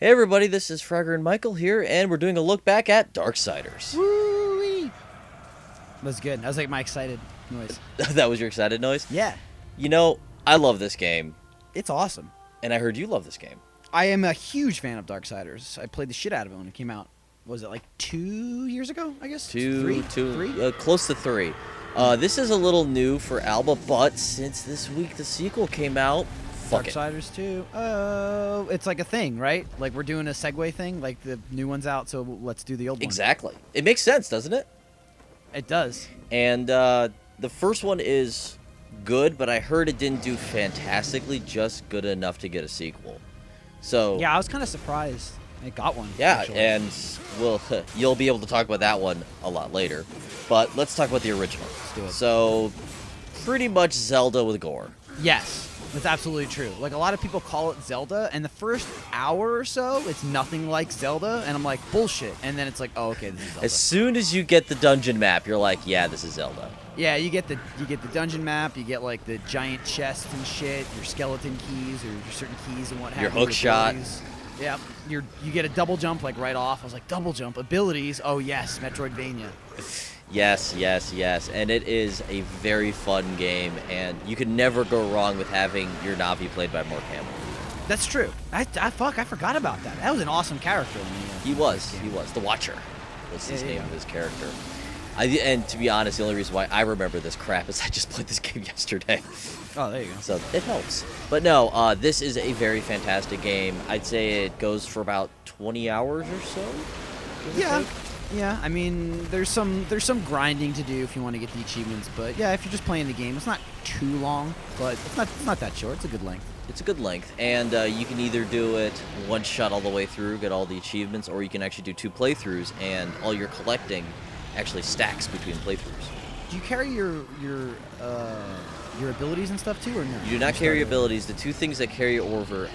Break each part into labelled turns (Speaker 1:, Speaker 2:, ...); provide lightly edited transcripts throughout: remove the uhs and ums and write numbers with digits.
Speaker 1: Hey everybody, this is Frogger and Michael here, and we're doing a look back at Darksiders.
Speaker 2: Woo-wee! That was good. That was like my excited noise.
Speaker 1: That was your excited noise?
Speaker 2: Yeah,
Speaker 1: You know, I love this game,
Speaker 2: it's awesome.
Speaker 1: and I heard you love this game.
Speaker 2: I am a huge fan of Darksiders. I played the shit out of it when it came out. Was it like 2 years ago, I guess? Three?
Speaker 1: Close to 3. This is a little new for Alba, but since this week the sequel came out, fuck it.
Speaker 2: Darksiders 2. Oh, it's like a thing, right? Like we're doing a segue thing. Like the new one's out, so let's do the old one.
Speaker 1: Exactly. It makes sense, doesn't it?
Speaker 2: It does.
Speaker 1: And the first one is good, but I heard it didn't do fantastically, just good enough to get a sequel. So
Speaker 2: Yeah, I was kind of surprised it got one.
Speaker 1: yeah,
Speaker 2: actually.
Speaker 1: and you'll be able to talk about that one a lot later. But let's talk about the original.
Speaker 2: Let's do it.
Speaker 1: So, pretty much Zelda with gore.
Speaker 2: Yes, that's absolutely true. Like, a lot of people call it Zelda, and the first hour or so, it's nothing like Zelda, and I'm like, bullshit. And then it's like, oh, okay, this is Zelda.
Speaker 1: As soon as you get the dungeon map, you're like, yeah, this is Zelda.
Speaker 2: Yeah, you get the dungeon map, you get like the giant chests and shit, your skeleton keys or your certain keys and what have you.
Speaker 1: Your hook shot.
Speaker 2: abilities. Yeah, you get a double jump like right off. I was like, double jump abilities. Oh yes, Metroidvania.
Speaker 1: Yes, yes, yes. And it is a very fun game, and you can never go wrong with having your Navi played by Mark Hamill.
Speaker 2: That's true. I forgot about that. That was an awesome character. In the,
Speaker 1: He was.
Speaker 2: game.
Speaker 1: He was. The Watcher was his
Speaker 2: Yeah,
Speaker 1: name
Speaker 2: yeah.
Speaker 1: of his character. And to be honest, the only reason why I remember this crap is I just played this game yesterday.
Speaker 2: Oh, there you go.
Speaker 1: So it helps. But no, this is a very fantastic game. I'd say it goes for about 20 hours or so. give or
Speaker 2: Yeah.
Speaker 1: take.
Speaker 2: Yeah, I mean, there's some grinding to do if you want to get the achievements, but yeah, if you're just playing the game, it's not too long, but it's not that short. It's a good length.
Speaker 1: It's a good length. And you can either do it one shot all the way through, get all the achievements, or you can actually do 2 playthroughs, and all you're collecting actually stacks between playthroughs.
Speaker 2: Do you carry your abilities and stuff too, or no?
Speaker 1: You do not carry abilities. The 2 things that carry over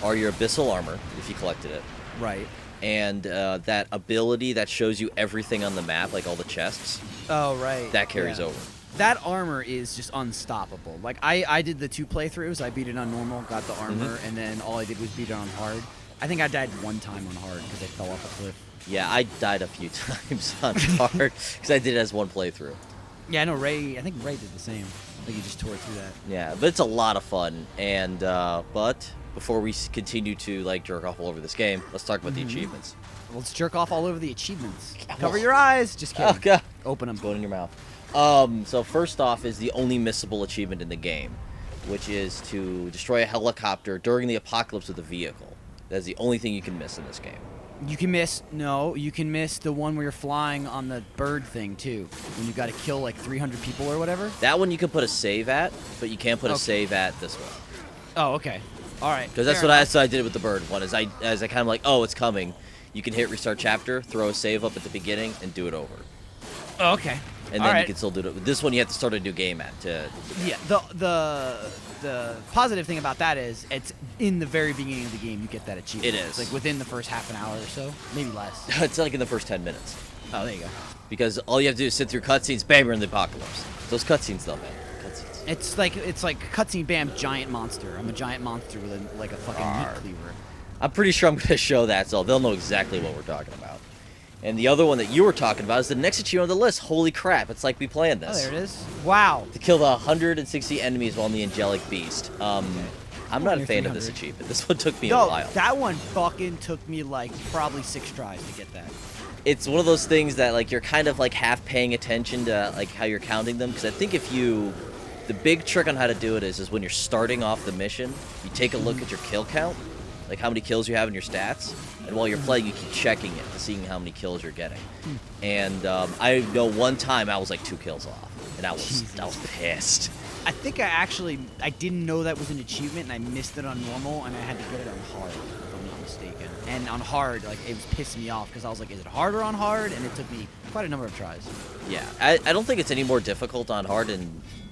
Speaker 1: are your abyssal armor, if you collected it,
Speaker 2: Right.
Speaker 1: and that ability that shows you everything on the map, like all the chests,
Speaker 2: Oh, right.
Speaker 1: that carries
Speaker 2: Yeah.
Speaker 1: over.
Speaker 2: That armor is just unstoppable. Like I did the 2 playthroughs. I beat it on normal, got the armor, and then all I did was beat it on hard. I think I died one time on hard because I fell off a cliff.
Speaker 1: Yeah, I died a few times on hard because I did it as one playthrough.
Speaker 2: Yeah, I know Ray. I think Ray did the same. I think he just tore through that.
Speaker 1: Yeah, but it's a lot of fun. And but before we continue to like jerk off all over this game, let's talk about the achievements.
Speaker 2: Let's jerk off all over the achievements.
Speaker 1: Yeah,
Speaker 2: Cover
Speaker 1: well-
Speaker 2: your eyes. Just kidding.
Speaker 1: Oh god,
Speaker 2: Open them.
Speaker 1: it's going in your mouth. So first off is the only missable achievement in the game, which is to destroy a helicopter during the apocalypse with a vehicle. That's the only thing you can miss in this game.
Speaker 2: You can miss you can miss the one where you're flying on the bird thing too. When you got to kill like 300 people or whatever.
Speaker 1: That one you can put a save at, but you can't put a
Speaker 2: Okay.
Speaker 1: save at this one.
Speaker 2: Oh, okay. All right.
Speaker 1: Because that's what I did with the bird one. Is I kind of like, oh, it's coming. You can hit restart chapter, throw a save up at the beginning, and do it over.
Speaker 2: Oh, okay.
Speaker 1: And
Speaker 2: All
Speaker 1: then
Speaker 2: right.
Speaker 1: you can still do it. With this one, you have to start a new game at to.
Speaker 2: Yeah. The positive thing about that is it's in the very beginning of the game you get that achievement.
Speaker 1: It is.
Speaker 2: It's like within the first half an hour or so, maybe less.
Speaker 1: It's like in the first 10 minutes.
Speaker 2: Oh, there you go.
Speaker 1: Because all you have to do is sit through cutscenes, bam, you're in the apocalypse. Those cutscenes, though, man. Cutscenes.
Speaker 2: It's like cutscene bam giant monster. I'm a giant monster with like a fucking meat cleaver.
Speaker 1: I'm pretty sure I'm going to show that, so they'll know exactly what we're talking about. And the other one that you were talking about is the next achievement on the list. Holy crap, it's like we planned
Speaker 2: Oh,
Speaker 1: this.
Speaker 2: there it is. Wow.
Speaker 1: To kill the 160 enemies while in the Angelic Beast. I'm not a
Speaker 2: Near
Speaker 1: fan of this
Speaker 2: 300.
Speaker 1: achievement. This one took me a
Speaker 2: No,
Speaker 1: while.
Speaker 2: that one fucking took me like probably 6 tries to get that.
Speaker 1: It's one of those things that like you're kind of like half paying attention to like how you're counting them, because I think the big trick on how to do it is when you're starting off the mission, you take a look at your kill count, like how many kills you have in your stats, and while you're playing you keep checking it to seeing how many kills you're getting. And I know one time I was like 2 kills off, and I was pissed.
Speaker 2: I think I didn't know that was an achievement and I missed it on normal and I had to get it on hard, if I'm not mistaken. And on hard, like it was pissing me off because I was like, is it harder on hard? And it took me quite a number of tries.
Speaker 1: Yeah, I don't think it's any more difficult on hard,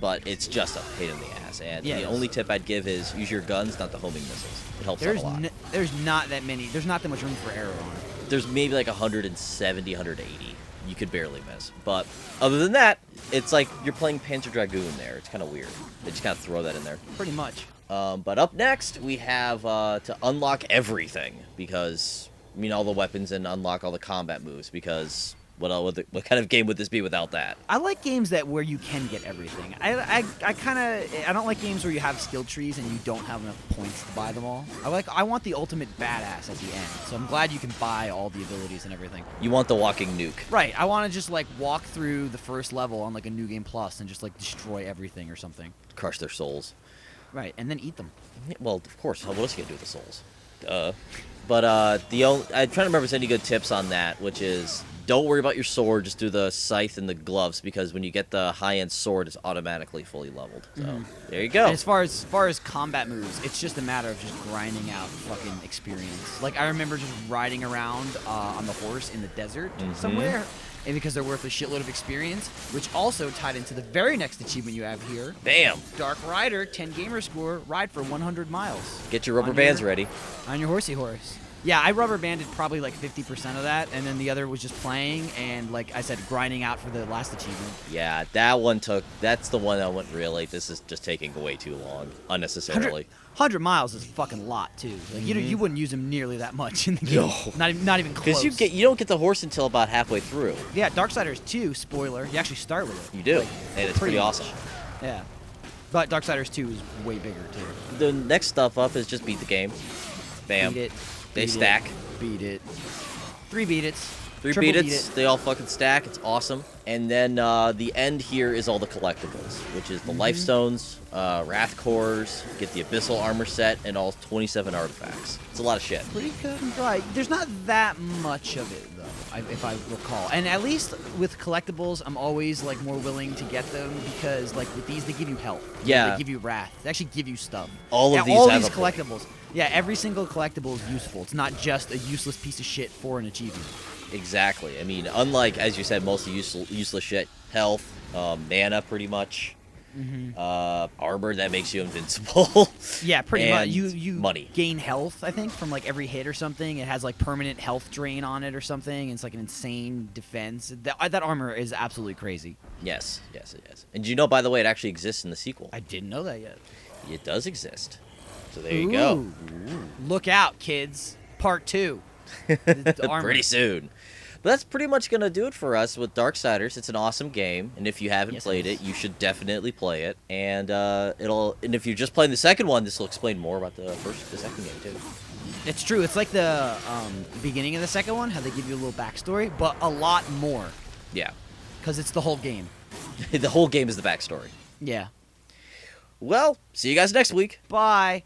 Speaker 1: but it's just a pain in the ass. And
Speaker 2: Yeah,
Speaker 1: the
Speaker 2: it is.
Speaker 1: only tip I'd give is use your guns, not the homing missiles. It helps out a lot.
Speaker 2: There's not that much room for error on it.
Speaker 1: There's maybe like 170, 180 you could barely miss. But other than that, it's like you're playing Panzer Dragoon there. It's kind of weird. They just kind of throw that in there.
Speaker 2: Pretty much.
Speaker 1: But up next, we have to unlock everything because, I mean, all the weapons and unlock all the combat moves because what kind of game would this be without that?
Speaker 2: I like games where you can get everything. I don't like games where you have skill trees and you don't have enough points to buy them all. I want the ultimate badass at the end. So I'm glad you can buy all the abilities and everything.
Speaker 1: You want the walking nuke.
Speaker 2: Right. I want to just like walk through the first level on like a New Game Plus and just like destroy everything or something.
Speaker 1: Crush their souls.
Speaker 2: Right, and then eat them.
Speaker 1: Well, of course. What else are you gonna do with the souls? But I'm trying to remember if there's any good tips on that, which is don't worry about your sword, just do the scythe and the gloves because when you get the high-end sword, it's automatically fully leveled. So there you go.
Speaker 2: And as far as combat moves, it's just a matter of just grinding out fucking experience. Like I remember just riding around on the horse in the desert somewhere. And because they're worth a shitload of experience, which also tied into the very next achievement you have here.
Speaker 1: Bam!
Speaker 2: Dark Rider, 10 gamer score, ride for 100 miles.
Speaker 1: Get your rubber bands ready.
Speaker 2: On your horsey horse. Yeah, I rubber banded probably like 50% of that, and then the other was just playing and, like I said, grinding out for the last achievement.
Speaker 1: Yeah, that's the one that went really, this is just taking way too long, unnecessarily.
Speaker 2: 100 miles is a fucking lot, too. Like, you wouldn't use them nearly that much in the game.
Speaker 1: No.
Speaker 2: Not even close.
Speaker 1: Because you don't get the horse until about halfway through.
Speaker 2: Yeah, Darksiders 2, spoiler, you actually start with it.
Speaker 1: You do,
Speaker 2: like,
Speaker 1: and it's pretty awesome.
Speaker 2: Yeah. But Darksiders 2 is way bigger, too.
Speaker 1: The next stuff up is just beat the game. Bam.
Speaker 2: Beat it.
Speaker 1: They stack.
Speaker 2: Beat it. 3 beat it.
Speaker 1: Three beat it. They all fucking stack. It's awesome. And then the end here is all the collectibles, which is the life stones, wrath cores, get the abyssal armor set, and all 27 artifacts. It's a lot of shit.
Speaker 2: Pretty cut and dry. There's not that much of it though, if I recall. And at least with collectibles, I'm always like more willing to get them because like with these, they give you health.
Speaker 1: Yeah.
Speaker 2: They give you wrath. They actually give you stuff.
Speaker 1: All of these
Speaker 2: all
Speaker 1: have
Speaker 2: these
Speaker 1: a point.
Speaker 2: collectibles. Yeah, every single collectible is useful. It's not just a useless piece of shit for an achievement.
Speaker 1: Exactly. I mean, unlike, as you said, mostly useless shit, health, mana pretty much, armor that makes you invincible.
Speaker 2: Yeah, pretty much.
Speaker 1: and
Speaker 2: You
Speaker 1: money.
Speaker 2: gain health, I think, from like every hit or something. It has like permanent health drain on it or something. And it's like an insane defense. That armor is absolutely crazy.
Speaker 1: Yes, yes, it is. And do you know, by the way, it actually exists in the sequel?
Speaker 2: I didn't know that yet.
Speaker 1: It does exist. So there you go.
Speaker 2: Ooh. Look out, kids. Part 2. The armor.
Speaker 1: Pretty soon. But that's pretty much going to do it for us with Darksiders. It's an awesome game, and if you haven't played it, you should definitely play it. And if you're just playing the second one, this will explain more about the second game too.
Speaker 2: It's true. It's like the beginning of the second one, how they give you a little backstory, but a lot more.
Speaker 1: Yeah.
Speaker 2: Because it's the whole game.
Speaker 1: The whole game is the backstory.
Speaker 2: Yeah.
Speaker 1: Well, see you guys next week.
Speaker 2: Bye.